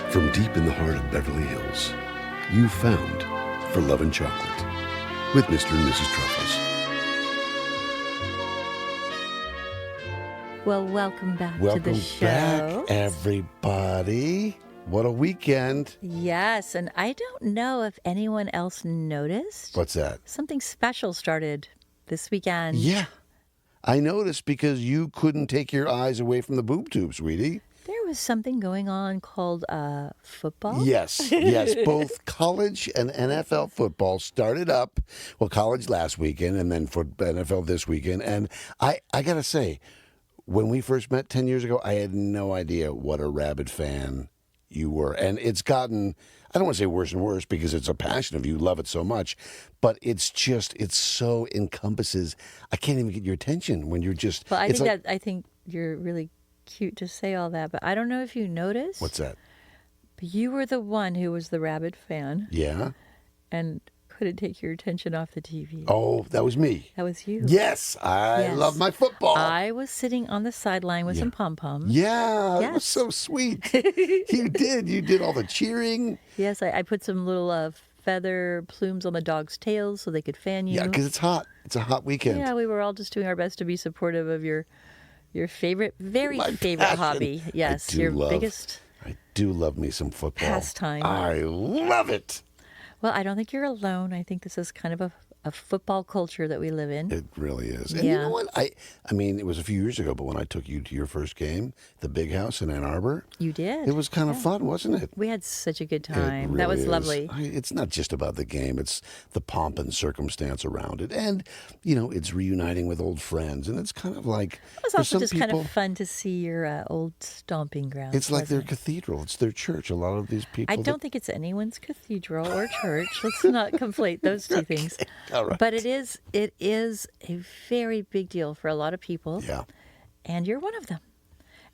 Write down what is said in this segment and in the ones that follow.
From deep in the heart of Beverly Hills, you found For Love and Chocolate with Mr. and Mrs. Truffles. Well, welcome back Welcome to the show. back, everybody. What a weekend. Yes, and I don't know if anyone else noticed. What's that? Something special started this weekend. Yeah. I noticed because you couldn't take your eyes away from the boob tube, sweetie. There was something going on called football. Yes. Both college and NFL football started up. Well, college last weekend and then for NFL this weekend. And I got to say, when we first met 10 years ago, I had no idea what a rabid fan you were. And it's gotten, I don't want to say worse and worse because it's a passion of you, love it so much, but it's so encompasses, I can't even get your attention when you're just. Well, I think you're really cute to say all that, but I don't know if you noticed. What's that? But you were the one who was the rabid fan. Yeah. And couldn't take your attention off the TV. Oh, that was me. That was you. Yes, I love my football. I was sitting on the sideline with some pom-poms. Yeah, Yes. it was so sweet. You did all the cheering. Yes, I put some little feather plumes on the dog's tails so they could fan you. Yeah, because it's hot. It's a hot weekend. Yeah, we were all just doing our best to be supportive of your favorite, very favorite passion. hobby. Yes, your biggest I do love me some football. pastime. I love it. Well, I don't think you're alone. I think this is kind of a football culture that we live in. It really is. And Yeah. you know what? I mean, it was a few years ago, but when I took you to your first game, the Big House in Ann Arbor, You did. it was kind of fun, wasn't it? We had such a good It time. That really was is. lovely. It's not just about the game. It's the pomp and circumstance around it. And, you know, it's reuniting with old friends. And it's kind of like... It was for also some just kind people, of fun to see your old stomping grounds. It's like their wasn't it? cathedral. It's their church. A lot of these people... I don't think it's anyone's cathedral or church. Let's not conflate those two things. All right. But it is a very big deal for a lot of people. Yeah. And you're one of them.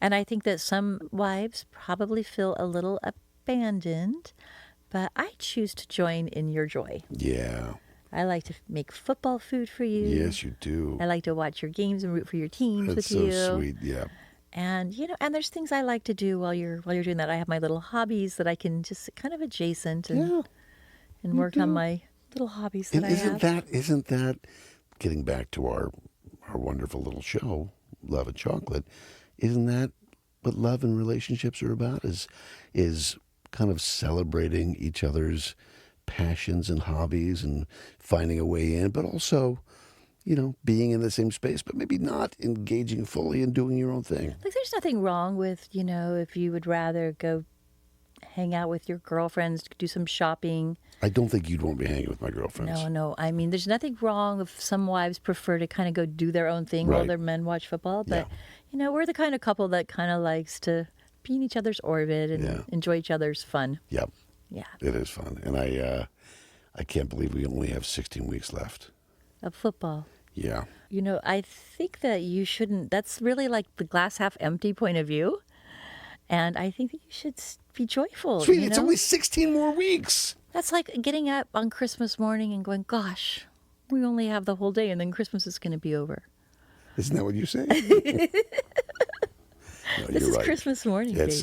And I think that some wives probably feel a little abandoned, but I choose to join in your joy. Yeah. I like to make football food for you. Yes, you do. I like to watch your games and root for your teams It's with so you. sweet. Yeah. And and there's things I like to do while you're doing that. I have my little hobbies that I can just kind of adjacent and work on my little hobbies that And I have. isn't that getting back to our wonderful little show, Love and Chocolate, isn't that what love and relationships are about? Is kind of celebrating each other's passions and hobbies and finding a way in, but also, you know, being in the same space, but maybe not engaging fully and doing your own thing. Like there's nothing wrong with, if you would rather go hang out with your girlfriends, do some shopping. I don't think you'd want to be hanging with my girlfriends. No. I mean, there's nothing wrong if some wives prefer to kind of go do their own thing while Right. their men watch football. But, we're the kind of couple that kind of likes to be in each other's orbit and enjoy each other's fun. Yep. Yeah. It is fun. And I can't believe we only have 16 weeks left. Of football. Yeah. I think that you shouldn't, that's really like the glass half empty point of view. And I think that you should be joyful. Sweetie, it's only 16 more weeks. That's like getting up on Christmas morning and going, gosh, we only have the whole day and then Christmas is going to be over. Isn't that what you say? No, This you're is right. Christmas morning, baby.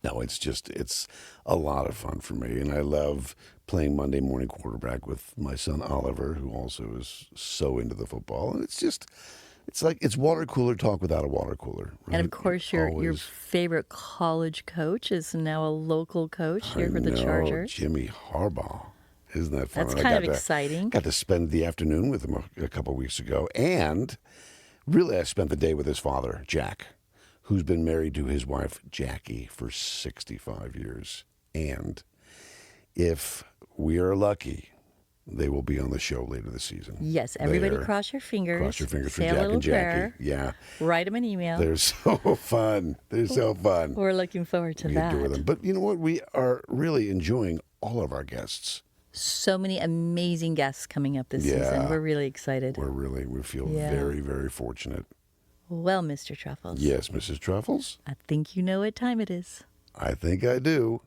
It's a lot of fun for me. And I love playing Monday morning quarterback with my son Oliver, who also is so into the football. And it's water cooler talk without a water cooler. Right? And of course, your Always. favorite college coach is now a local coach here for the I know, Chargers. Jimmy Harbaugh. Isn't that fun? That's And I kind of got to- exciting. Got to spend the afternoon with him a couple weeks ago. And really, I spent the day with his father, Jack, who's been married to his wife, Jackie, for 65 years. And if we are lucky, they will be on the show later this season. Yes, everybody They're- cross your fingers. Cross your fingers for say Jack a little and Jackie. prayer. Yeah. Write them an email. They're so fun. They're so fun. We're looking forward to We that. adore them. But you know what? We are really enjoying all of our guests. So many amazing guests coming up this season. Yeah. We're really excited. We feel Yeah. very, very fortunate. Well, Mr. Truffles. Yes, Mrs. Truffles? I think you know what time it is. I think I do.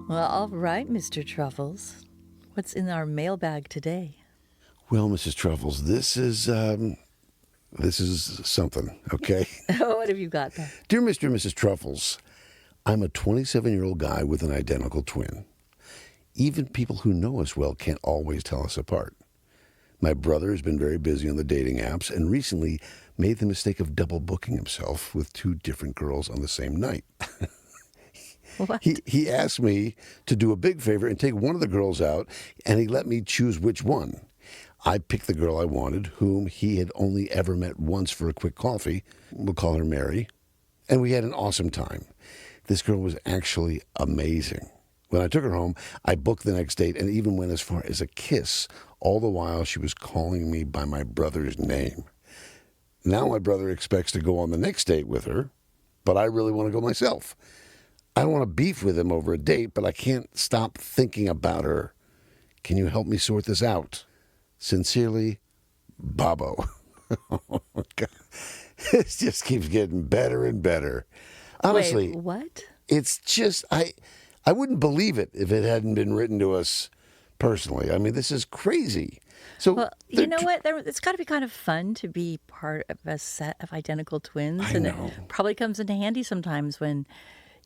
Well, all right, Mr. Truffles. What's in our mailbag today? Well, Mrs. Truffles, this is This is something, okay? What have you got there? Dear Mr. and Mrs. Truffles, I'm a 27-year-old guy with an identical twin. Even people who know us well can't always tell us apart. My brother has been very busy on the dating apps and recently made the mistake of double booking himself with two different girls on the same night. What? He asked me to do a big favor and take one of the girls out, and he let me choose which one. I picked the girl I wanted, whom he had only ever met once for a quick coffee. We'll call her Mary. And we had an awesome time. This girl was actually amazing. When I took her home, I booked the next date and even went as far as a kiss, all the while she was calling me by my brother's name. Now my brother expects to go on the next date with her, but I really want to go myself. I don't want to beef with him over a date, but I can't stop thinking about her. Can you help me sort this out? Sincerely, Bobo. Oh, my God. It just keeps getting better and better. Honestly, Wait, what? it's just, I wouldn't believe it if it hadn't been written to us personally. I mean, this is crazy. So, Well, you know what? It's got to be kind of fun to be part of a set of identical twins. I and know. It probably comes into handy sometimes when,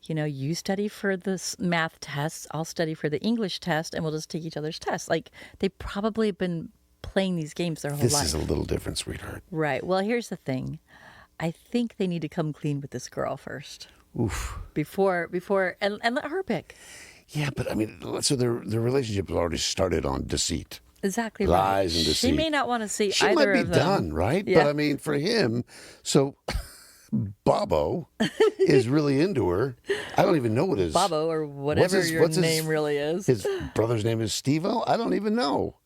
you study for the math tests, I'll study for the English test, and we'll just take each other's tests. Like, they probably have been playing these games their whole This life. is a little different, sweetheart. Right. Well, here's the thing. I think they need to come clean with this girl first. Oof. Before and let her pick. Yeah, but I mean, so their relationship has already started on deceit. Exactly Lies right. and deceit. She may not want to see She either might be of them. done, right? Yeah. But I mean, for him, so Bobo is really into her. I don't even know what his Bobo or whatever what's his- your what's his- name really is. His brother's name is Steve-O? I don't even know.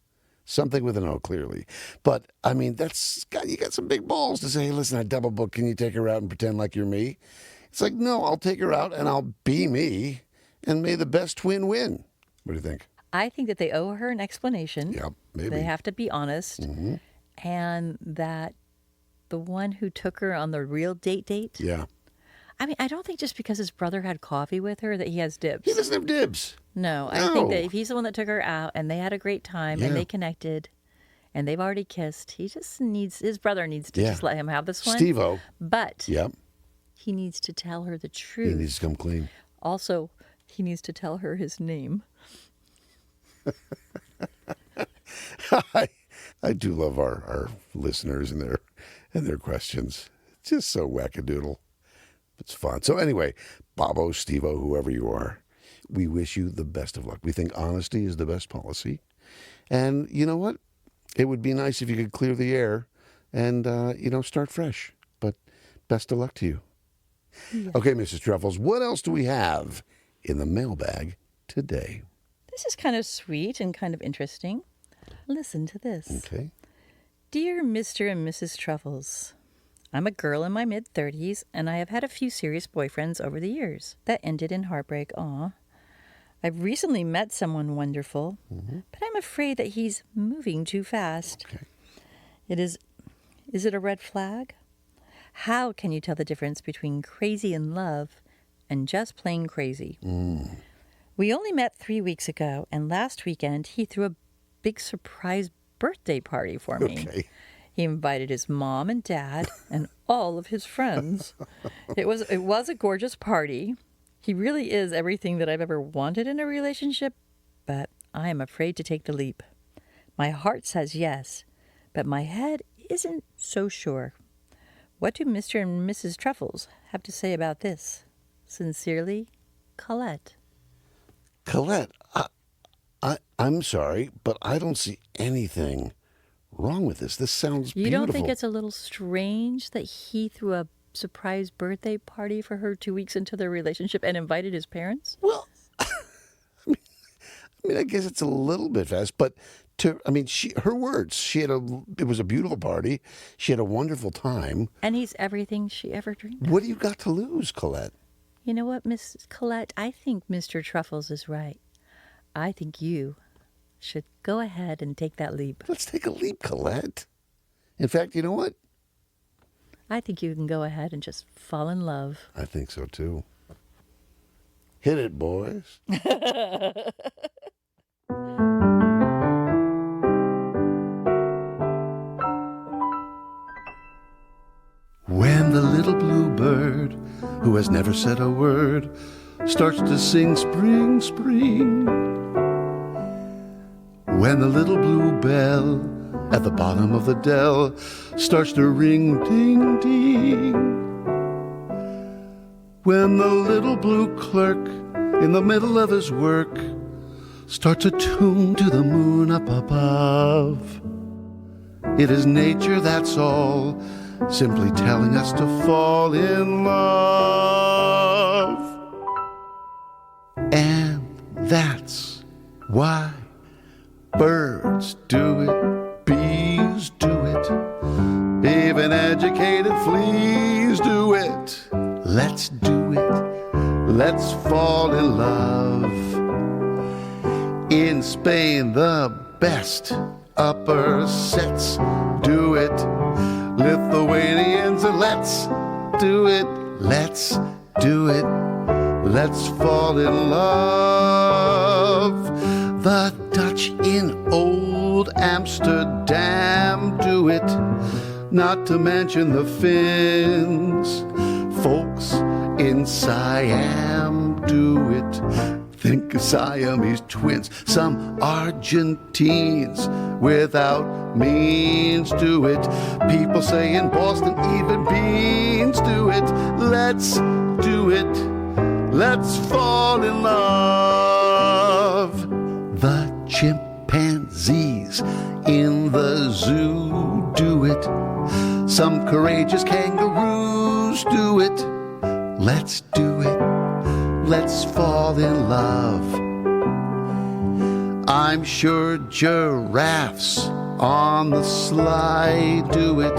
Something with an O, clearly. But, I mean, you got some big balls to say, hey, listen, I double book. Can you take her out and pretend like you're me? It's like, no, I'll take her out and I'll be me, and may the best twin win. What do you think? I think that they owe her an explanation. Yeah, maybe. They have to be honest. Mm-hmm. And that the one who took her on the real date, Yeah. I mean, I don't think just because his brother had coffee with her that he has dibs. He doesn't have dibs. No, I think that No. if he's the one that took her out and they had a great time and Yeah. they connected and they've already kissed, his brother needs to Yeah. just let him have this one. Steve-O. But Yep. he needs to tell her the He truth. needs to come clean. Also, he needs to tell her his name. I do love our listeners and their questions. It's just so wackadoodle. It's fun. So anyway, Bobo, Steve-O, whoever you are, we wish you the best of luck. We think honesty is the best policy. And you know what? It would be nice if you could clear the air and, start fresh. But best of luck to you. Yeah. Okay, Mrs. Truffles, what else do we have in the mailbag today? This is kind of sweet and kind of interesting. Listen to this. Okay. Dear Mr. and Mrs. Truffles, I'm a girl in my mid-30s, and I have had a few serious boyfriends over the years. That ended in heartbreak. Aw. I've recently met someone wonderful, but I'm afraid that he's moving too fast. Okay. Is it a red flag? How can you tell the difference between crazy in love and just plain crazy? We only met 3 weeks ago, and last weekend he threw a big surprise birthday party for me. Okay. He invited his mom and dad and all of his friends. It was a gorgeous party. He really is everything that I've ever wanted in a relationship, but I am afraid to take the leap. My heart says yes, but my head isn't so sure. What do Mr. and Mrs. Truffles have to say about this? Sincerely, Colette. Colette, I'm sorry, but I don't see anything wrong with this. This sounds You beautiful. don't think it's a little strange that he threw a surprise birthday party for her 2 weeks into their relationship and invited his parents? Well, I guess it's a little bit fast, but her words. It was a beautiful party. She had a wonderful time. And he's everything she ever dreamed of. What do you got to lose, Colette? You know what, Miss Colette? I think Mr. Truffles is right. I think you should go ahead and take that leap. Let's take a leap, Colette. In fact, you know what? I think you can go ahead and just fall in love. I think so, too. Hit it, boys. who has never said a word, starts to sing spring, spring. When the little blue bell at the bottom of the dell starts to ring, ding, ding. When the little blue clerk in the middle of his work starts a tune to the moon up above. It is nature, that's all, simply telling us to fall in love. And that's why birds do it, bees do it, even educated fleas do it. Let's do it, let's fall in love. In Spain, the best upper sets do it. Lithuanians, let's do it, let's do it, let's fall in love. The Dutch in old Amsterdam do it, not to mention the Finns. Folks in Siam do it. Think of Siamese twins. Some Argentines without means do it. People say in Boston even beans do it. Let's do it. Let's fall in love. The chimpanzees in the zoo do it. Some courageous kangaroos do it. Let's do it. Let's fall in love. I'm sure giraffes on the sly do it.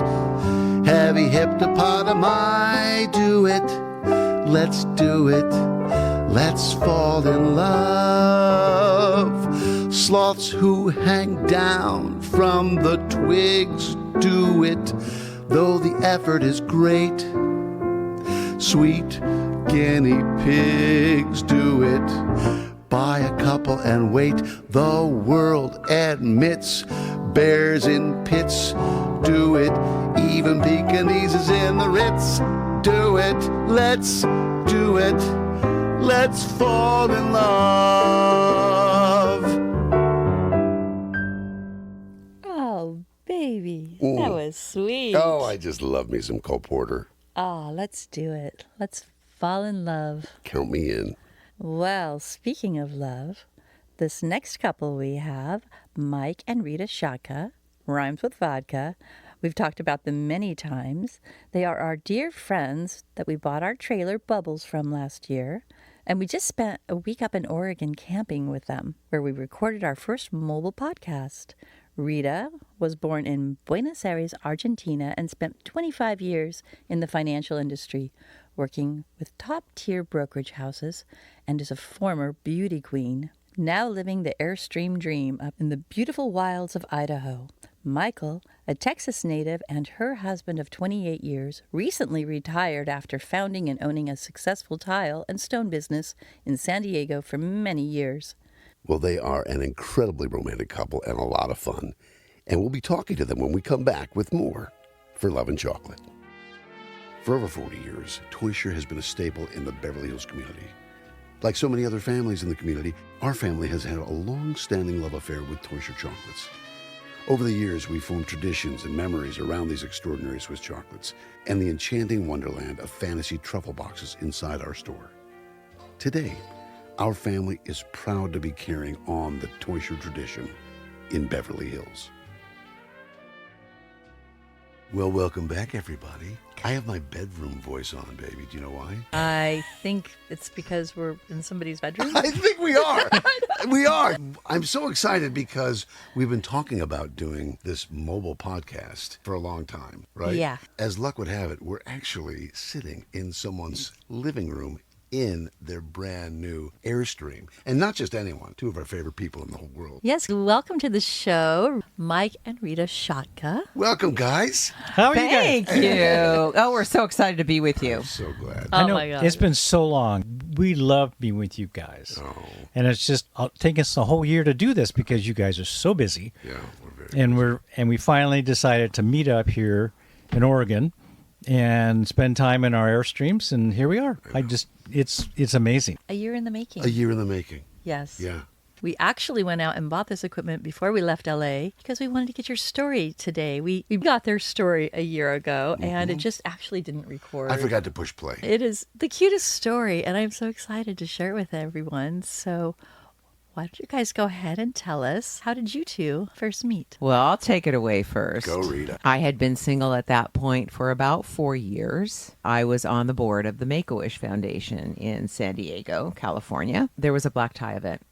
Heavy hippopotami do it. Let's do it. Let's fall in love. Sloths who hang down from the twigs do it, though the effort is great. Sweet guinea pigs do it. Buy a couple and wait. The world admits bears in pits do it. Even Pekingeses in the Ritz do it. Let's do it. Let's fall in love. Oh, baby. That was sweet. Oh, I just love me some Cole Porter. Oh, let's do it. Let's fall in love. Count me in. Well, speaking of love, this next couple we have, Mike and Rita Szczotka, rhymes with vodka. We've talked about them many times. They are our dear friends that we bought our trailer Bubbles from last year. And we just spent a week up in Oregon camping with them, where we recorded our first mobile podcast. Rita was born in Buenos Aires, Argentina, and spent 25 years in the financial industry, working with top-tier brokerage houses, and is a former beauty queen, now living the Airstream dream up in the beautiful wilds of Idaho. Michael, a Texas native and her husband of 28 years, recently retired after founding and owning a successful tile and stone business in San Diego for many years. Well, they are an incredibly romantic couple and a lot of fun. And we'll be talking to them when we come back with more for Love and Chocolate. For over 40 years, Toysher has been a staple in the Beverly Hills community. Like so many other families in the community, our family has had a long-standing love affair with Toysher chocolates. Over the years, we've formed traditions and memories around these extraordinary Swiss chocolates and the enchanting wonderland of fantasy truffle boxes inside our store. Today, our family is proud to be carrying on the Toysher tradition in Beverly Hills. Well, welcome back, everybody. I have my bedroom voice on, baby. Do you know why? I think it's because we're in somebody's bedroom. I think we are. We are. I'm so excited because we've been talking about doing this mobile podcast for a long time, right? Yeah. As luck would have it, we're actually sitting in someone's living room in their brand new Airstream. And not just anyone, two of our favorite people in the whole world. Yes, welcome to the show, Mike and Rita Szczotka. Welcome, guys. How are you guys? Thank you. Oh, we're so excited to be with you. I'm so glad. Oh, I know my God. it's been so long. We love being with you guys. Oh, And it's just taken us a whole year to do this because you guys are so busy. yeah, we're very And we finally decided to meet up here in Oregon and spend time in our Airstreams, and here we are. It's amazing. A year in the making. A year in the making. Yes. Yeah. We actually went out and bought this equipment before we left LA because we wanted to get your story today. We got their story a year ago, and it just actually didn't record. I forgot to push play. It is the cutest story, and I'm so excited to share it with everyone. So why don't you guys go ahead and tell us, how did you two first meet? Well, I'll take it away first. Go, Rita. I had been single at that point for about 4 years. I was on the board of the Make-A-Wish Foundation in San Diego, California. There was a black tie event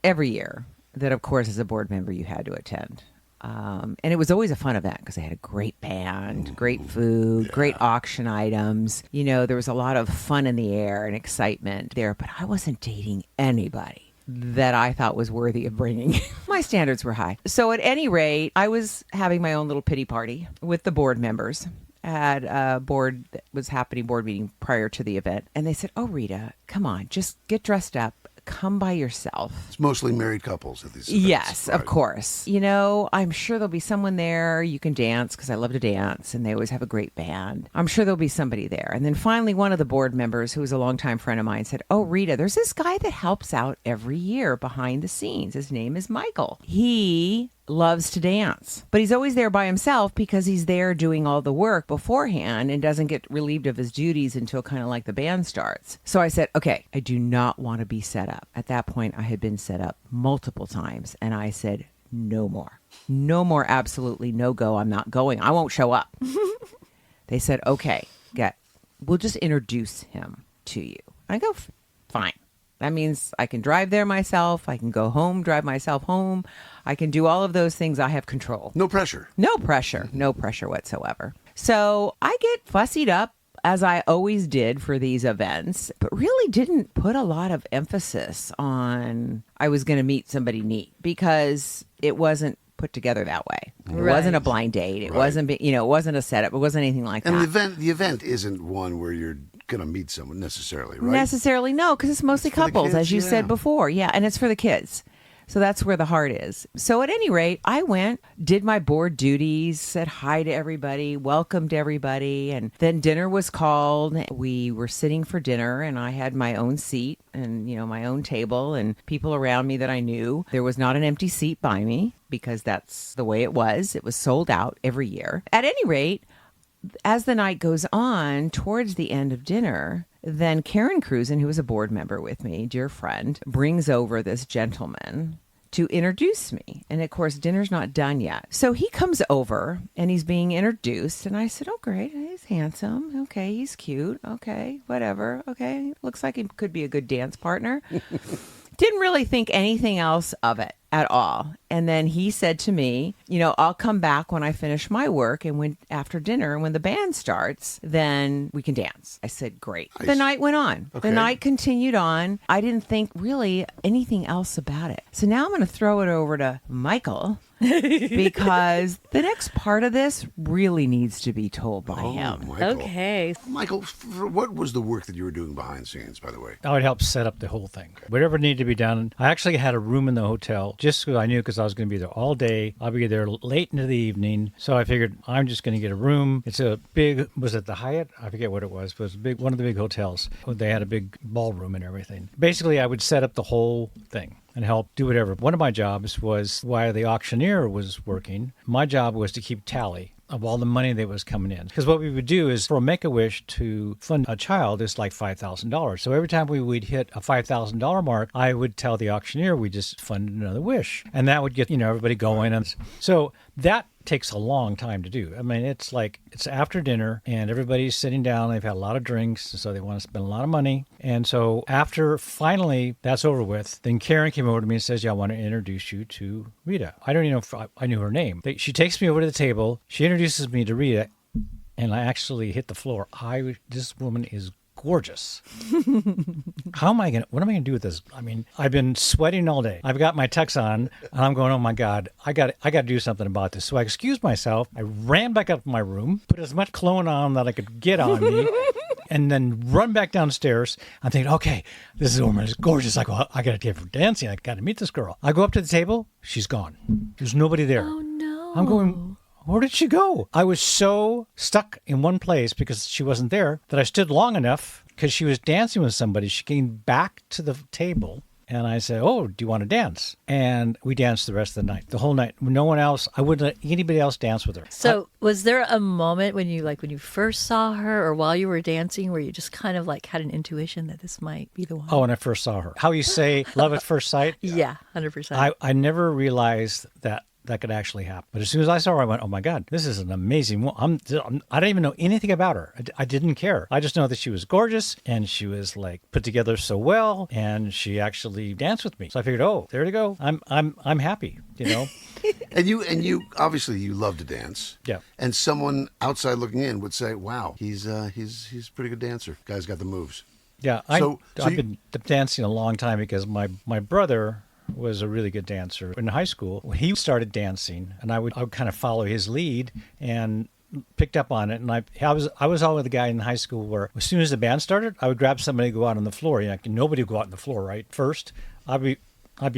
every year that, of course, as a board member, you had to attend. And it was always a fun event because they had a great band, great food, great auction items. You know, there was a lot of fun in the air and excitement there, but I wasn't dating anybody that I thought was worthy of bringing. My standards were high. So at any rate, I was having my own little pity party with the board members. I had a board meeting prior to the event. And they said, "Oh, Rita, come on, just get dressed up. Come by yourself." It's mostly married couples at these events. Yes, right? of course. You know, I'm sure there'll be someone there. You can dance because I love to dance, and they always have a great band. I'm sure there'll be somebody there. And then finally, one of the board members, who was a longtime friend of mine, said, "Oh, Rita, there's this guy that helps out every year behind the scenes. His name is Michael. He loves to dance, but he's always there by himself because he's there doing all the work beforehand and doesn't get relieved of his duties until kind of like the band starts." So I said, "Okay, I do not want to be set up." At that point, I had been set up multiple times, and I said, "No more. No more, absolutely no go. I'm not going. I won't show up." They said, "Okay, we'll just introduce him to you." I go, "Fine. That means I can drive there myself. I can go home, drive myself home. I can do all of those things. I have control." No pressure. No pressure. No pressure whatsoever. So I get fussied up, as I always did for these events, but really didn't put a lot of emphasis on I was going to meet somebody neat because it wasn't put together that way. It wasn't a blind date. It wasn't, it wasn't a setup. It wasn't anything like And that. the event isn't one where you're going to meet someone necessarily, right? Necessarily, no, because it's mostly It's for the couples, kids, as you yeah. said before. Yeah, and it's for the kids. So that's where the heart is. So at any rate, I went, did my board duties, said hi to everybody, welcomed everybody, and then dinner was called. We were sitting for dinner, and I had my own seat and, my own table and people around me that I knew. There was not an empty seat by me because that's the way it was. It was sold out every year. At any rate, as the night goes on, towards the end of dinner, then Karen Cruzen, who was a board member with me, dear friend, brings over this gentleman to introduce me. And of course, dinner's not done yet. So he comes over and he's being introduced. And I said, "Oh, great. He's handsome. Okay. He's cute. Okay. Whatever. Okay. Looks like he could be a good dance partner." Didn't really think anything else of it at all. And then he said to me, "I'll come back when I finish my work, and when after dinner, when the band starts, then we can dance." I said, "Great." Nice. The night went on. Okay. The night continued on. I didn't think really anything else about it. So now I'm going to throw it over to Michael because the next part of this really needs to be told by him. Michael. Okay. Michael, what was the work that you were doing behind the scenes, by the way? I would help set up the whole thing. Whatever needed to be done. I actually had a room in the hotel just so I knew, because I was going to be there all day. I'll be there late into the evening. So I figured I'm just going to get a room. It's a big, was it the Hyatt? I forget what it was, but it was a big, one of the big hotels. They had a big ballroom and everything. Basically, I would set up the whole thing and help do whatever. One of my jobs was, while the auctioneer was working, my job was to keep tally of all the money that was coming in. Because what we would do is, for a Make-A-Wish to fund a child is like $5,000. So every time we would hit a $5,000 mark, I would tell the auctioneer we just funded another wish. And that would get, everybody going. And so that takes a long time to do. I mean, it's after dinner and everybody's sitting down. They've had a lot of drinks, so they want to spend a lot of money. And so after finally that's over with, then Karen came over to me and says, "Yeah, I want to introduce you to Rita." I don't even know if I knew her name. She takes me over to the table. She introduces me to Rita, and I actually hit the floor. This woman is gorgeous. What am I going to do with this? I mean, I've been sweating all day. I've got my tux on, and I'm going, "Oh my God, I got to do something about this." So I excused myself. I ran back up to my room, put as much cologne on that I could get on me, and then run back downstairs. I'm thinking, okay, this woman is gorgeous. I got to take her for dancing. I got to meet this girl. I go up to the table. She's gone. There's nobody there. Oh, no. I'm going, Where did she go? I was so stuck in one place because she wasn't there that I stood long enough because she was dancing with somebody. She came back to the table. And I said, oh, do you want to dance? And we danced the rest of the night, the whole night. No one else, I wouldn't let anybody else dance with her. So was there a moment when you first saw her or while you were dancing where you just kind of like had an intuition that this might be the one? Oh, when I first saw her. How you say love at first sight? Yeah, 100%. I never realized that could actually happen. But as soon as I saw her, I went, oh my God, this is an amazing woman. I don't even know anything about her. I didn't care. I just know that she was gorgeous and she was like put together so well and she actually danced with me. So I figured, oh, there to go. I'm happy, you know. And you obviously you love to dance. Yeah. And someone outside looking in would say, wow, he's a pretty good dancer. Guy's got the moves. Yeah. I've been dancing a long time because my brother was a really good dancer. In high school, he started dancing, and I would kind of follow his lead and picked up on it. And I was always the guy in high school where as soon as the band started, I would grab somebody to go out on the floor. You know, nobody would go out on the floor, right? First, I'd be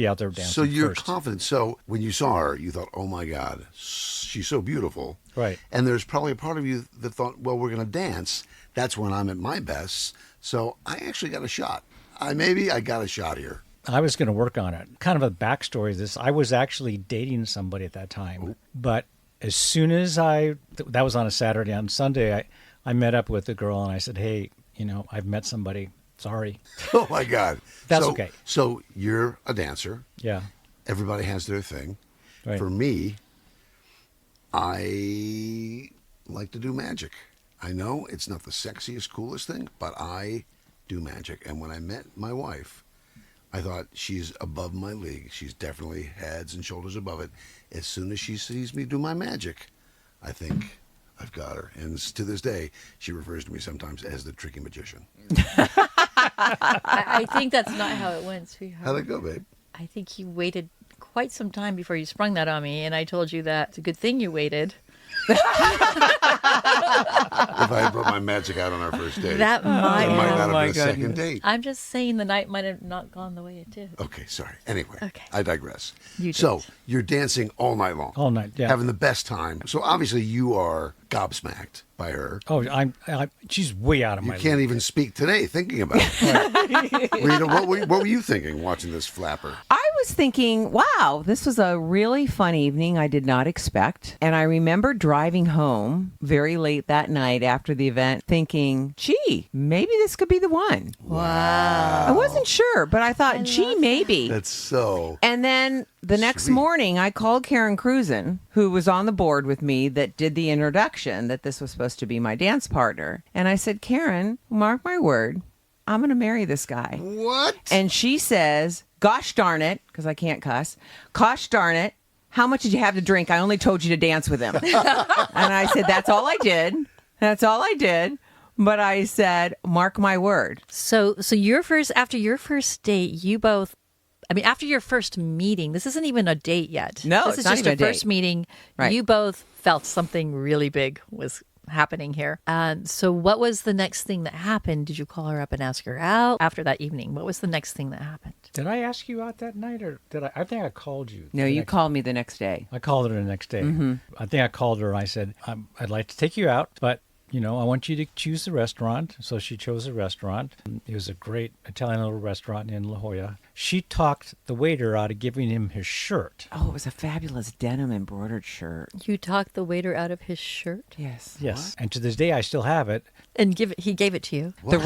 out there dancing. So you're first. confident. So when you saw her, you thought, oh my God, she's so beautiful. Right. And there's probably a part of you that thought, well, we're going to dance. That's when I'm at my best. So I actually got a shot. I got a shot here. I was going to work on it. Kind of a backstory of this. I was actually dating somebody at that time. But as soon as that was on a Saturday. On Sunday, I met up with the girl and I said, hey, I've met somebody. Sorry. Oh, my God. That's okay. So you're a dancer. Yeah. Everybody has their thing. Right. For me, I like to do magic. I know it's not the sexiest, coolest thing, but I do magic. And when I met my wife, I thought she's above my league. She's definitely heads and shoulders above it. As soon as she sees me do my magic, I think I've got her. And to this day, she refers to me sometimes as the tricky magician. I think that's not how it went, sweetheart. How'd it go, babe? I think you waited quite some time before you sprung that on me, and I told you that it's a good thing you waited. If I had brought my magic out on our first date, That might it might have. not my have been a second goodness. date. I'm just saying the night might have not gone the way it did. Okay, sorry. Anyway, Okay. I digress. You So did. you're dancing all night long. All night, yeah. Having the best time. So obviously you are gobsmacked by her. Oh, she's way out of You my can't league. even speak today thinking about it. Rita, what were you thinking watching this flapper? I was thinking, wow, this was a really fun evening I did not expect. And I remember driving home very late that night after the event thinking, gee, maybe this could be the one. Wow. I wasn't sure, but I thought, gee, maybe. That's so... And then the next Sweet. morning, I called Karen Cruzen, who was on the board with me that did the introduction, that this was supposed to be my dance partner. And I said, Karen, mark my word, I'm going to marry this guy. What? And she says, gosh darn it, because I can't cuss, gosh darn it, how much did you have to drink? I only told you to dance with him. And I said, that's all I did. That's all I did. But I said, mark my word. So after your first date, you both, after your first meeting, this isn't even a date yet. No, this it's is not just even a a date. first meeting. Right. You both felt something really big was happening here. So what was the next thing that happened? Did you call her up and ask her out after that evening? What was the next thing that happened? Did I ask you out that night, or did I? I think I called you. No, the you next- called me the next day. I called her the next day. I think I called her and I said, I'd like to take you out, but, I want you to choose the restaurant. So she chose a restaurant. It was a great Italian little restaurant in La Jolla. She talked the waiter out of giving him his shirt. Oh, it was a fabulous denim embroidered shirt. You talked the waiter out of his shirt Yes. Yes. And to this day, I still have it. and he gave it to you. The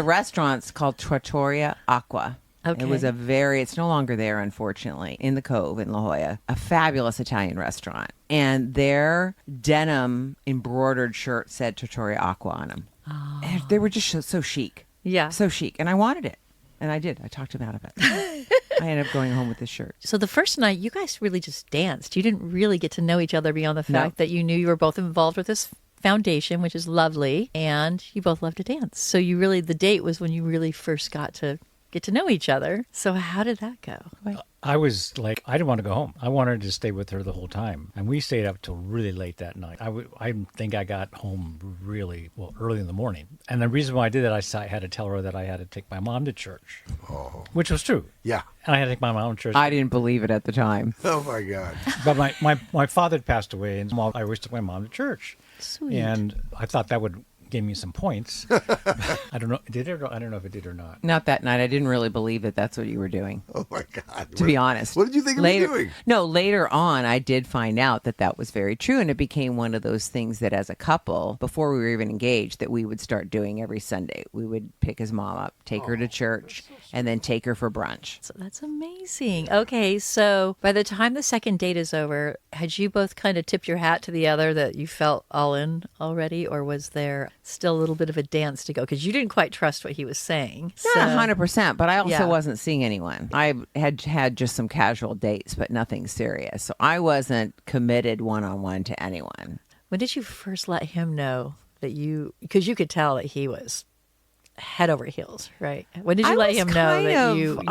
restaurant's called Trattoria Acqua. Okay. It was it's no longer there, unfortunately, in the Cove in La Jolla. A fabulous Italian restaurant. And their denim embroidered shirt said Trattoria Acqua on them. Oh. And they were just so chic. Yeah. So chic. And I wanted it. And I did. I talked him out of it. I ended up going home with this shirt. So the first night, you guys really just danced. You didn't really get to know each other beyond the No. fact that you knew you were both involved with this foundation, which is lovely, and you both love to dance. So the date was when you really first got to get to know each other. So how did that go? I was like, I didn't want to go home. I wanted to stay with her the whole time. And we stayed up till really late that night. I think I got home really, early in the morning. And the reason why I did that, I had to tell her that I had to take my mom to church, which was true. Yeah. And I had to take my mom to church. I didn't believe it at the time. Oh, my God. But my father had passed away, and I always took my mom to church. Sweet. And I thought that would give me some points. I don't know. Did it? I don't know if it did or not. Not that night. I didn't really believe that that's what you were doing. Oh, my God. To be honest. What did you think of me doing? No, later on, I did find out that that was very true. And it became one of those things that as a couple, before we were even engaged, that we would start doing every Sunday. We would pick his mom up, take her to church, and then take her for brunch. So that's amazing. Okay, so by the time the second date is over, had you both kind of tipped your hat to the other that you felt all in already? Or was there still a little bit of a dance to go? Because you didn't quite trust what he was saying. Not 100%, but I also Yeah. wasn't seeing anyone. I had just some casual dates, but nothing serious. So I wasn't committed one-on-one to anyone. When did you first let him know that because you could tell that he was head over heels, right? When did you let him know that you were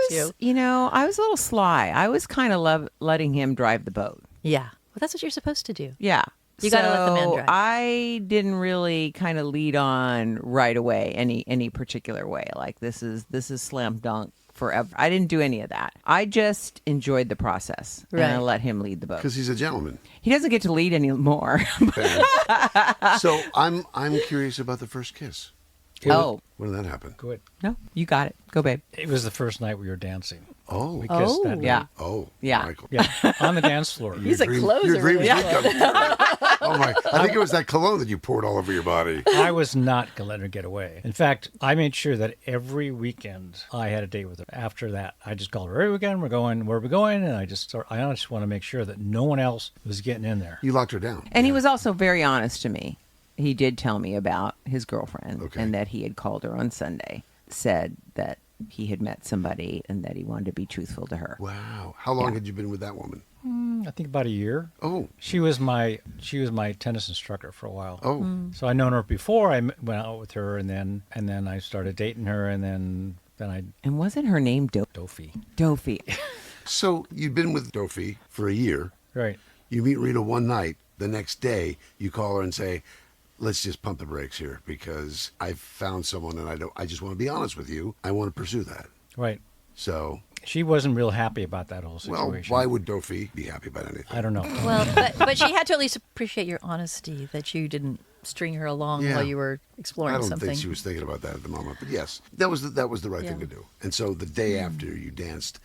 too? I was a little sly. I was kind of letting him drive the boat. Yeah. Well, that's what you're supposed to do. Yeah. You gotta let the man drive. I didn't really kind of lead on right away any particular way. Like this is slam dunk forever. I didn't do any of that. I just enjoyed the process and I Right. let him lead the boat. Because he's a gentleman. He doesn't get to lead anymore. So I'm curious about the first kiss. Oh, When did that happen? Good. no, you got it. Go, babe. It was the first night we were dancing. Oh. We kissed that night. Yeah. Oh. Yeah. Michael. Yeah, on the dance floor. He's a closer. Your dreams really. did come true. Oh, my. I think it was that cologne that you poured all over your body. I was not going to let her get away. In fact, I made sure that every weekend I had a date with her. After that, I just called her every weekend. Where are we going? And I just want to make sure that no one else was getting in there. You locked her down. And he was also very honest to me. He did tell me about his girlfriend Okay. and that he had called her on Sunday, said that he had met somebody and that he wanted to be truthful to her. Wow. How long had you been with that woman? I think about a year. Oh. She was my tennis instructor for a while. Oh. So I known her before I went out with her, and then I started dating her, and then I And wasn't her name Dofi. Dofi? So you'd been with Dofi for a year. Right. You meet Rita one night. The next day, you call her and say, let's just pump the brakes here because I've found someone and I just want to be honest with you. I want to pursue that. Right. So, She wasn't real happy about that whole well, situation. why would Dofi be happy about anything? I don't know. Well, but she had to at least appreciate your honesty that you didn't string her along Yeah. while you were I exploring don't something. think she was thinking about that at the moment, but yes, that was the right thing Yeah. to do. And so the day after you danced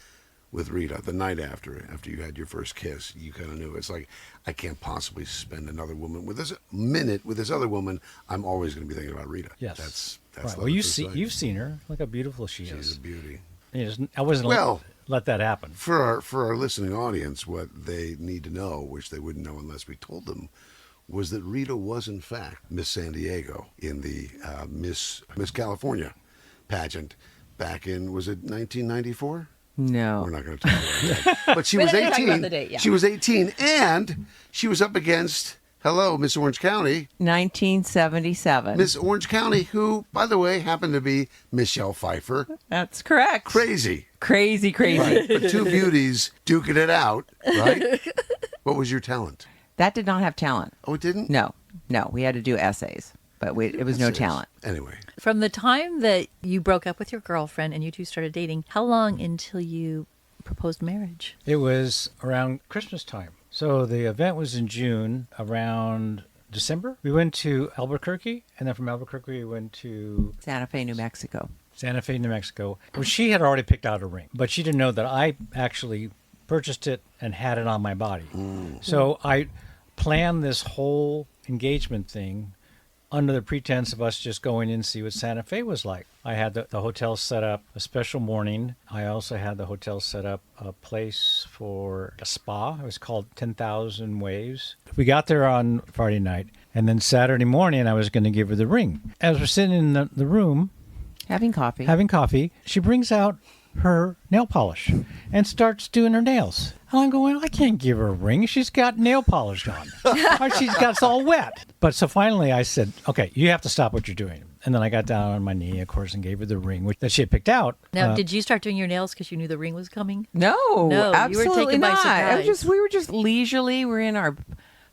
with Rita, the night after you had your first kiss, you kind of knew it's like I can't possibly spend another woman with this other woman. I'm always going to be thinking about Rita. Yes. That's right. love Well, at first sight. you've seen her. Look how beautiful she She's is. a beauty. I wasn't Well- let that happen. For our listening audience, what they need to know, which they wouldn't know unless we told them, was that Rita was in fact Miss San Diego in the Miss California pageant back in, was it 1994? No. We're not going to talk about that. But she We're was not gonna talk 18. about the date, yeah. She was 18, and she was up against, hello, Miss Orange County. 1977. Miss Orange County, who, by the way, happened to be Michelle Pfeiffer. That's correct. Crazy. Crazy. Right. But two beauties duking it out, right? What was your talent? That did not have talent. Oh, it didn't? No. We had to do essays, but it was no Essays. talent. Anyway, From the time that you broke up with your girlfriend and you two started dating, how long until you proposed marriage? It was around Christmas time. So the event was in June, around December. We went to Albuquerque, and then from Albuquerque we went to Santa Fe, New Mexico. Santa Fe, New Mexico. Well, she had already picked out a ring, but she didn't know that I actually purchased it and had it on my body. So I planned this whole engagement thing under the pretense of us just going in and see what Santa Fe was like. I had the hotel set up a special morning. I also had the hotel set up a place for a spa. It was called 10,000 Waves. We got there on Friday night, and then Saturday morning I was going to give her the ring. As we're sitting in the room Having coffee. having coffee, she brings out her nail polish and starts doing her nails. And I'm going, I can't give her a ring. She's got nail polish on. Or she's got it's all wet. But so finally I said, okay, you have to stop what you're doing. And then I got down on my knee, of course, and gave her the ring that she had picked out. Now, did you start doing your nails because you knew the ring was coming? No, No, you were absolutely taken by not. surprise. We were just leisurely. We're in our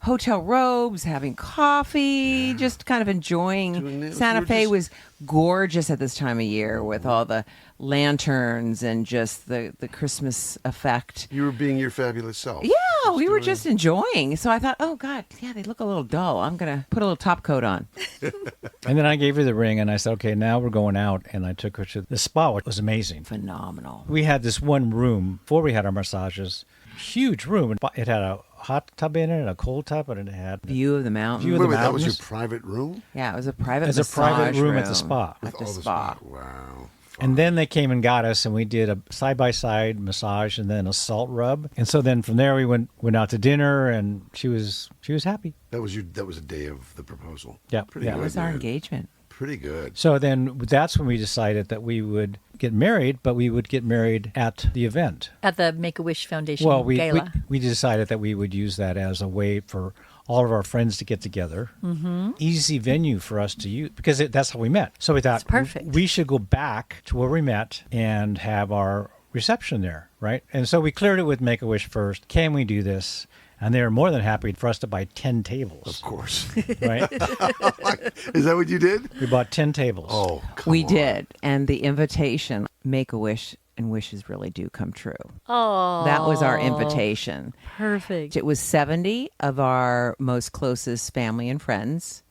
hotel robes, having coffee, just kind of enjoying. Doing nails. Santa You were Fe just- was gorgeous at this time of year with all the lanterns and just the Christmas effect. You were being your fabulous self. Yeah, we were just enjoying. So I thought, oh God, yeah, they look a little dull. I'm gonna put a little top coat on. And then I gave her the ring, and I said, okay, now we're going out. And I took her to the spa, which was amazing. Phenomenal. We had this one room before we had our massages, huge room. It had a hot tub in it and a cold tub, and it had View of the mountain. View of Wait, the wait, that was your mountains. private room? Yeah, it was a private. It's a private massage room at the spa. At the All spa. Wow. And then they came and got us, and we did a side-by-side massage and then a salt rub. And so then from there we went out to dinner, and she was happy. That was a day of the proposal. Yeah, Pretty yeah. That good, was our man. engagement. Pretty good. So then that's when we decided that we would get married, but we would get married at the event. At the Make-A-Wish Foundation Well, we gala. decided that we would use that as a way for all of our friends to get together. Mm-hmm. Easy venue for us to use because that's how we met. So we thought It's perfect. we should go back to where we met and have our reception there, right? And so we cleared it with Make-A-Wish first. Can we do this? And they were more than happy for us to buy 10 tables, Of course. right? Is that what you did? We bought 10 tables. Oh, come We on. did. And the invitation, make a wish, and wishes really do come true. Oh, That was our invitation. perfect. It was 70 of our most closest family and friends.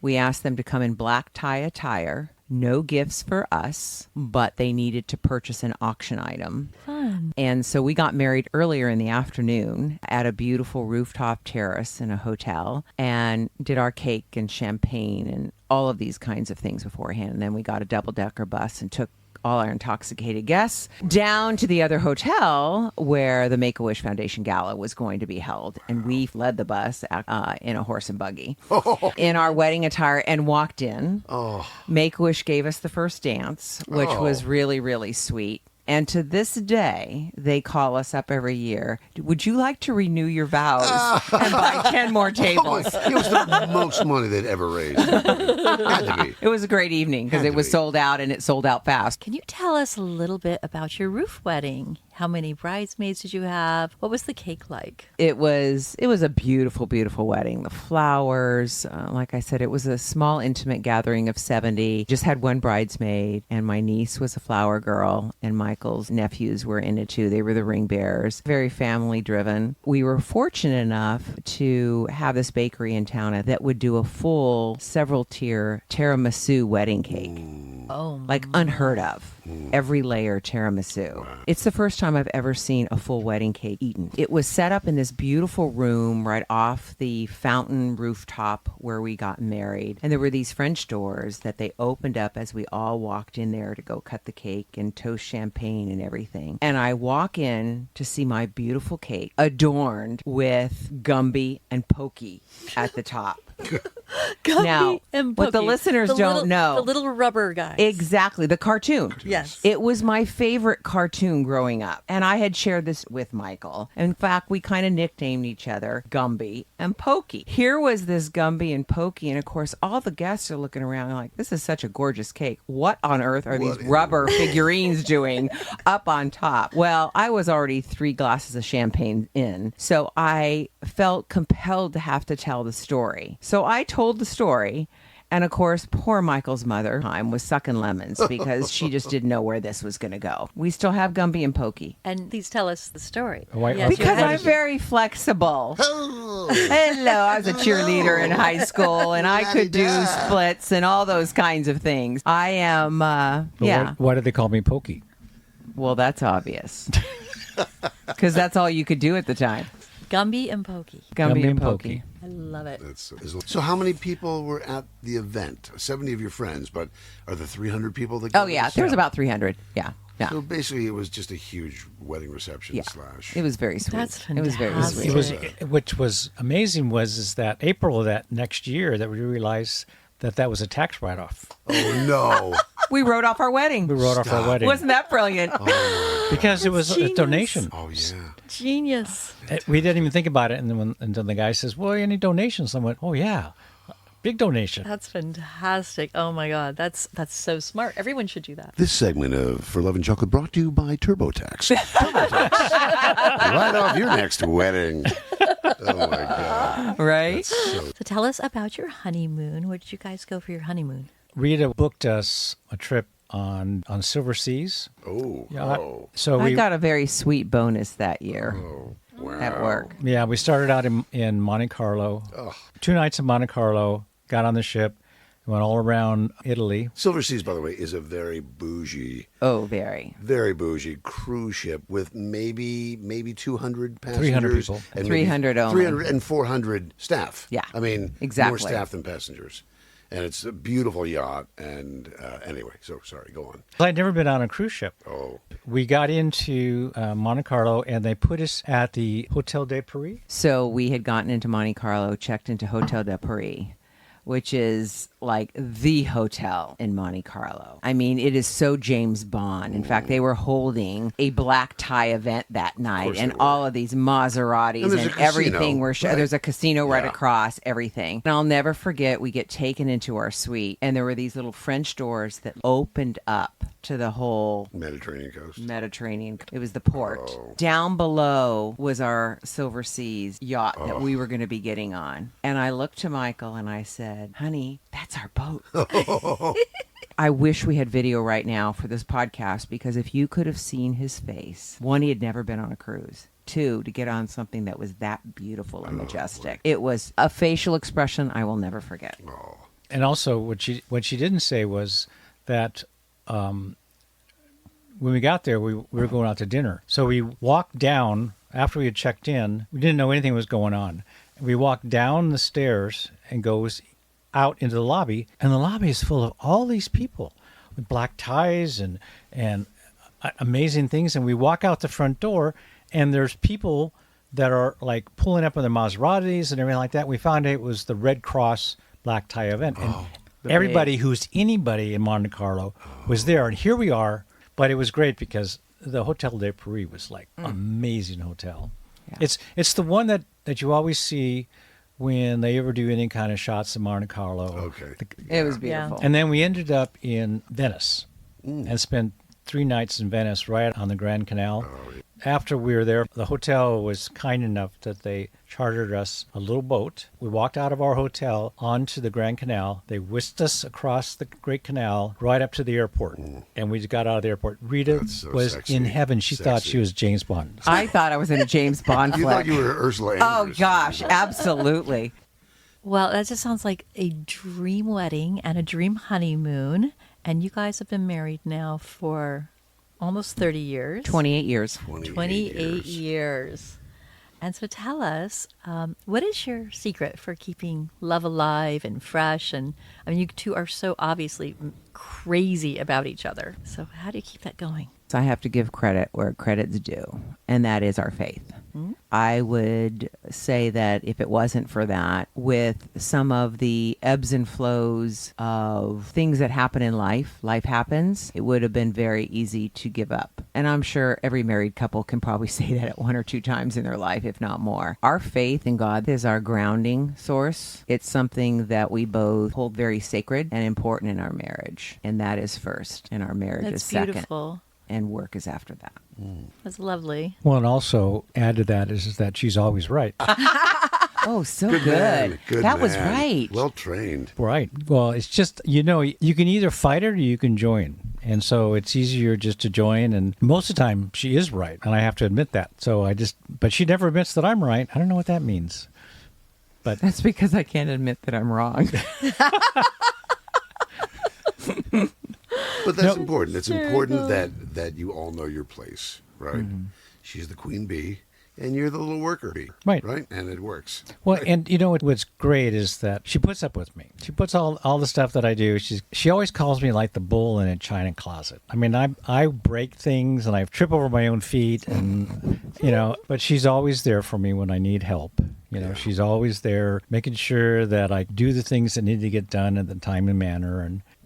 We asked them to come in black tie attire. No gifts for us, but they needed to purchase an auction item. Fun. And so we got married earlier in the afternoon at a beautiful rooftop terrace in a hotel and did our cake and champagne and all of these kinds of things beforehand. And then we got a double-decker bus and took all our intoxicated guests down to the other hotel where the Make-A-Wish Foundation Gala was going to be held. And we led the bus in a horse and buggy in our wedding attire and walked in. Oh, Make-A-Wish gave us the first dance, which was really, really sweet. And to this day, they call us up every year. Would you like to renew your vows and buy 10 more tables? it was the most money they'd ever raised. Had to be. It was a great evening because Had it to was be. sold out and it sold out fast. Can you tell us a little bit about your roof wedding? How many bridesmaids did you have? What was the cake like? It was a beautiful, beautiful wedding. The flowers, like I said, it was a small, intimate gathering of 70. Just had one bridesmaid, and my niece was a flower girl, and Michael's nephews were in it too. They were the ring bearers. Very family driven. We were fortunate enough to have this bakery in town that would do a full several tier tiramisu wedding cake. Oh, Like unheard of. Every layer tiramisu. It's the first time I've ever seen a full wedding cake eaten. It was set up in this beautiful room right off the fountain rooftop where we got married. And there were these French doors that they opened up as we all walked in there to go cut the cake and toast champagne and everything. And I walk in to see my beautiful cake adorned with Gumby and Pokey at the top. Gumby Now, and what the Pokey. listeners don't know- The little rubber guys. Exactly. The cartoon. Yes. It was my favorite cartoon growing up. And I had shared this with Michael. In fact, we kind of nicknamed each other Gumby and Pokey. Here was this Gumby and Pokey. And of course, all the guests are looking around like, this is such a gorgeous cake. What on earth are these rubber figurines doing up on top? Well, I was already 3 glasses of champagne in. So I felt compelled to have to tell the story. So I told the story. And of course, poor Michael's mother was sucking lemons because she just didn't know where this was going to go. We still have Gumby and Pokey. And please tell us the story. Why- Yes, you Because had I'm to- very flexible. Hello, I was a cheerleader in high school and I could do splits and all those kinds of things. I am, But yeah. Why did they call me Pokey? Well, that's obvious. Because that's all you could do at the time. Gumby and Pokey. Gumby and Pokey. I love it. So how many people were at the event? 70 of your friends, but are there 300 people that Oh, go to yeah. this? There was about 300. Yeah. Yeah. So basically, it was just a huge wedding reception Yeah. slash. It was very sweet. That's It was very fantastic. sweet. It was, which was amazing is that April of that next year that we realized that was a tax write-off. Oh no! We wrote off our wedding. We wrote off our wedding Wasn't that brilliant? because it was a Genius. donation. Oh yeah! Genius. We didn't even think about it, and then until the guy says, "Well, any donations?" I went, "Oh yeah." Big donation. That's fantastic. Oh my God, that's so smart. Everyone should do that. This segment of For Love and Chocolate brought to you by TurboTax. TurboTax. Right off your next wedding. Oh my God. Right? So tell us about your honeymoon. Where did you guys go for your honeymoon? Rita booked us a trip on Silver Seas. Oh. Yeah, Oh. So I we got a very sweet bonus that year Wow. at work. Yeah, we started out in Monte Carlo. 2 nights in Monte Carlo, got on the ship, went all around Italy. Silver Seas, by the way, is a very bougie Oh, very. cruise ship with maybe 200 passengers. 300 people. And 300 only. 300 and 400 staff. Yeah, I mean, exactly. more staff than passengers. And it's a beautiful yacht. And anyway, so sorry, go on. I'd never been on a cruise ship. Oh. We got into Monte Carlo, and they put us at the Hotel de Paris. So we had gotten into Monte Carlo, checked into Hotel de Paris, which is like the hotel in Monte Carlo. I mean, it is so James Bond. In fact, they were holding a black tie event that night, and all of these Maseratis And there's and a everything casino, were right? there's a casino right Yeah. across, everything. And I'll never forget, we get taken into our suite, and there were these little French doors that opened up to the whole Mediterranean coast. Mediterranean. It was the port. Oh. Down below was our Silver Seas yacht that we were going to be getting on. And I looked to Michael and I said, honey, that's our boat. I wish we had video right now for this podcast, because if you could have seen his face, one, he had never been on a cruise. Two, to get on something that was that beautiful and majestic. It was a facial expression I will never forget. And also, what she didn't say was that when we got there, we were going out to dinner. So we walked down after we had checked in. We didn't know anything was going on. We walked down the stairs and goes out into the lobby, and the lobby is full of all these people with black ties and amazing things. And we walk out the front door, and there's people that are like pulling up in their Maseratis and everything like that. We found out it was the Red Cross black tie event, and everybody who's anybody in Monte Carlo was there. And here we are, but it was great because the Hotel de Paris was like amazing hotel. Yeah. It's the one that you always see when they ever do any kind of shots in Monte Carlo. Okay. It was beautiful. And then we ended up in Venice and spent 3 nights in Venice right on the Grand Canal. After we were there, the hotel was kind enough that they chartered us a little boat. We walked out of our hotel onto the Grand Canal. They whisked us across the Great Canal right up to the airport. And we just got out of the airport. Rita That's so was sexy. in heaven. She thought Sexy. she was James Bond. I thought I was in a James Bond You flick. thought you were Ursula Oh, Andress. gosh, absolutely. Well, that just sounds like a dream wedding and a dream honeymoon. And you guys have been married now for almost 30 years. 28 years. 28 years. And so tell us, what is your secret for keeping love alive and fresh? And I mean, you two are so obviously crazy about each other. So how do you keep that going? So I have to give credit where credit's due, and that is our faith. I would say that if it wasn't for that, with some of the ebbs and flows of things that happen in life happens, it would have been very easy to give up. And I'm sure every married couple can probably say that at 1 or 2 times in their life, if not more. Our faith in God is our grounding source. It's something that we both hold very sacred and important in our marriage. And that is first, and our marriage That's is second. beautiful. And work is after that. That's lovely. Well, and also add to that is that she's always right. Oh, so Good man. Good that was man. right. Well trained. Right. Well, it's just, you can either fight it or you can join. And so it's easier just to join. And most of the time, she is right. And I have to admit that. But she never admits that I'm right. I don't know what that means. But That's because I can't admit that I'm wrong. But that's important. It's important that you all know your place, right? She's the queen bee, and you're the little worker bee. Right. Right? And it works. Well, and what's great is that she puts up with me. She puts all the stuff that I do. She always calls me like the bull in a china closet. I mean, I break things and I trip over my own feet, and but she's always there for me when I need help. She's always there making sure that I do the things that need to get done at the time and manner,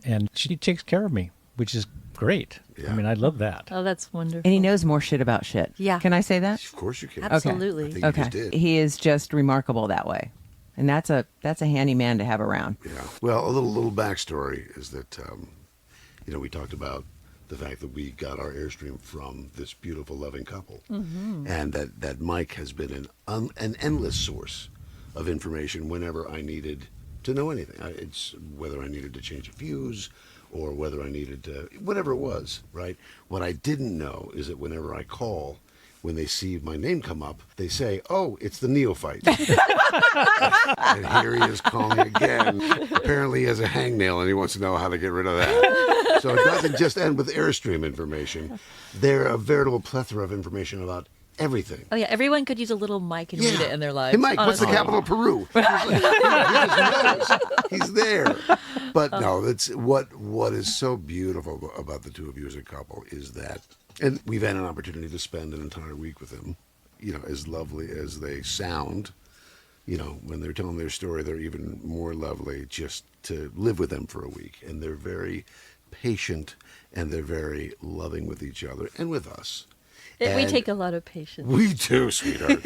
and she takes care of me, which is great. Yeah. I mean, I love that. Oh, that's wonderful. And he knows more shit about shit. Yeah. Can I say that? Of course you can. Absolutely. I think you just did. He is just remarkable that way. And that's a handy man to have around. Yeah. Well, a little backstory is that, we talked about the fact that we got our Airstream from this beautiful, loving couple, and that Mike has been an endless source of information whenever I needed to know anything. It's whether I needed to change a fuse or whether I needed to, whatever it was, right? What I didn't know is that whenever I call, when they see my name come up, they say, "Oh, it's the neophyte." And here he is calling again. Apparently he has a hangnail and he wants to know how to get rid of that. So it doesn't just end with Airstream information. They're a veritable plethora of information about everything. Oh yeah, everyone could use a little Mike and Rita in their lives. Hey, Mike, what's the honestly. capital of Peru? He just knows. He's there. But no, it's what is so beautiful about the two of you as a couple is that, and we've had an opportunity to spend an entire week with them, as lovely as they sound, when they're telling their story, they're even more lovely just to live with them for a week. And they're very patient and they're very loving with each other and with us. We And take a lot of patience. we do, sweetheart.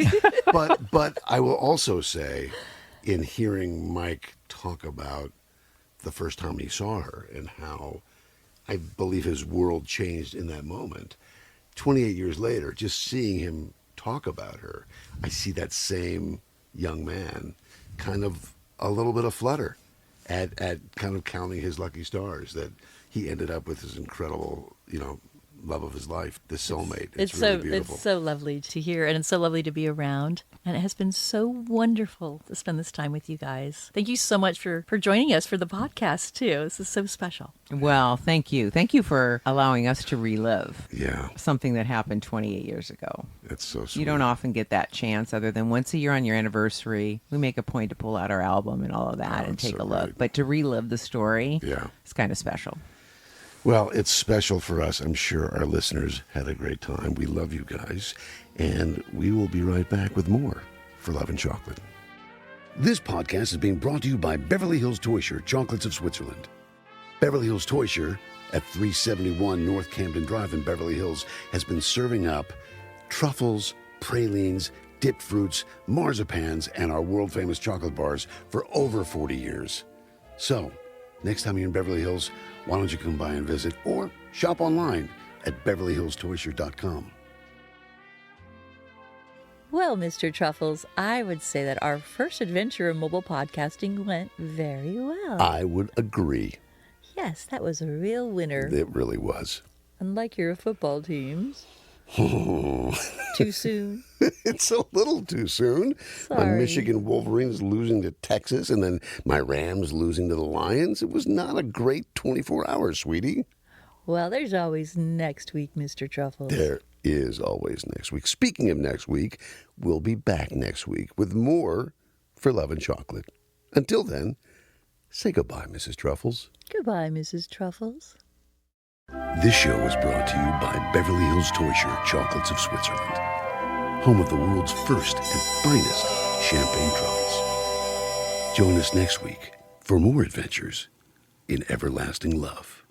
but I will also say, in hearing Mike talk about the first time he saw her and how I believe his world changed in that moment, 28 years later, just seeing him talk about her, I see that same young man kind of a little bit of flutter at kind of counting his lucky stars that he ended up with this incredible, love of his life, this soulmate. It's really beautiful. It's so lovely to hear, and it's so lovely to be around. And it has been so wonderful to spend this time with you guys. Thank you so much for joining us for the podcast too. This is so special. Well, thank you. Thank you for allowing us to relive Yeah, something that happened 28 years ago. it's so sweet. You don't often get that chance other than once a year on your anniversary. We make a point to pull out our album and all of that and it's take so a look. great. But to relive the story, Yeah. it's kind of special. Well, it's special for us. I'm sure our listeners had a great time. We love you guys. And we will be right back with more for Love and Chocolate. This podcast is being brought to you by Beverly Hills Toysher, Chocolates of Switzerland. Beverly Hills Toysher at 371 North Camden Drive in Beverly Hills has been serving up truffles, pralines, dipped fruits, marzipans, and our world-famous chocolate bars for over 40 years. So, next time you're in Beverly Hills, why don't you come by and visit or shop online at BeverlyHillsToysher.com. Well, Mr. Truffles, I would say that our first adventure in mobile podcasting went very well. I would agree. Yes, that was a real winner. It really was. Unlike your football teams. Too soon. It's a little too soon. My Sorry. Michigan Wolverines losing to Texas and then my Rams losing to the Lions. It was not a great 24 hours, sweetie. Well, there's always next week, Mr. Truffles. There is always next week. Speaking of next week, we'll be back next week with more for Love and Chocolate. Until then, say goodbye, Mrs. Truffles. Goodbye, Mrs. Truffles. This show is brought to you by Beverly Hills Toysher, Chocolates of Switzerland, home of the world's first and finest champagne truffles. Join us next week for more adventures in everlasting love.